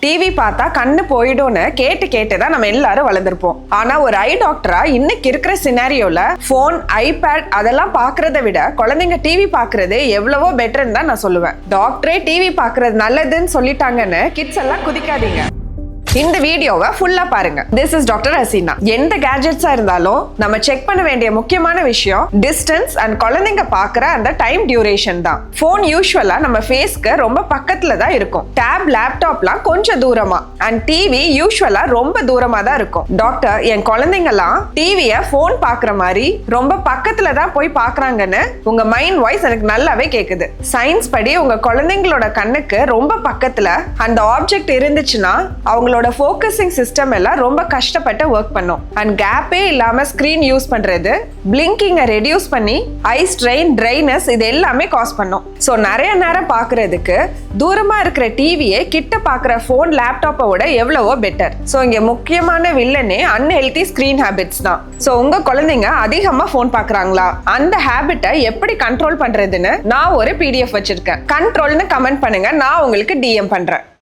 TV பார்த்தா கண்ணு போயிடும்னு கேட்டு தான் நம்ம எல்லாரும் வளர்ந்துருப்போம். ஆனா ஒரு ஐ டாக்டரா இன்னைக்கு இருக்கிற சினாரியோல போன், ஐபேட் அதெல்லாம் பாக்குறத விட குழந்தைங்க டிவி பாக்குறது எவ்வளவோ பெட்டர்ன்னு தான் நான் சொல்லுவேன். டாக்டரே டிவி பாக்குறது நல்லதுன்னு சொல்லிட்டாங்கன்னு கிட்ஸ் எல்லாம் குதிக்காதீங்க. இந்த வீடியோவை ஃபுல்லா பாருங்க. This is doctor Hasina. எந்த கேஜெட்ஸா இருந்தாலும் நம்ம செக் பண்ண வேண்டிய முக்கியமான விஷயம் டிஸ்டன்ஸ் அண்ட் குழந்தைங்க பாக்குற அந்த டைம் டியூரேஷன் தான். போன் யூசுவலா நம்ம ஃபேஸ்க்கு ரொம்ப பக்கத்துல தான் இருக்கும். டேப், லேப்டாப்லாம் கொஞ்சம் தூரமா, அண்ட் டிவி யூசுவலா ரொம்ப தூரமா தான் இருக்கும். டாக்டர், என் குழந்தைங்கலாம் டிவியை போன் பாக்குற மாதிரி ரொம்ப பக்கத்துல தான் போய் பாக்குறாங்கன்னு உங்க மைண்ட் வாய்ஸ் எனக்கு நல்லாவே கேக்குது. சயின்ஸ் படி உங்க குழந்தைங்களோட கண்ணுக்கு ரொம்ப பக்கத்துல அந்த ஆப்ஜெக்ட் இருந்துச்சுன்னா அவங்களோட ஃபோக்கஸிங் சிஸ்டம் எல்லாம் ரொம்ப கஷ்டப்பட்டு ஒர்க் பண்ணும். அண்ட் கேப்பே இல்லாம ஸ்கிரீன் யூஸ் பண்றது பிளிங்கிங்கை ரெடியூஸ் பண்ணி ஐ ஸ்ட்ரெயின், ட்ரைனஸ் இது எல்லாமே காஸ் பண்ணும். ஸோ நிறைய நேரம் பார்க்கறதுக்கு தூரமா இருக்கிற டிவியை கிட்ட பார்க்குற ஃபோன், லேப்டாப்பை விட எவ்வளவோ பெட்டர். ஸோ இங்கே முக்கியமான வில்லனே அன்ஹெல்தி ஸ்கிரீன் ஹேபிட்ஸ் தான். ஸோ உங்க குழந்தைங்க அதிகமாக ஃபோன் பார்க்குறாங்களா, அந்த ஹேபிட்டை எப்படி கண்ட்ரோல் பண்றதுன்னு நான் ஒரு PDF வச்சிருக்கேன். கண்ட்ரோல்னு கமெண்ட் பண்ணுங்க, நான் உங்களுக்கு DM பண்றேன்.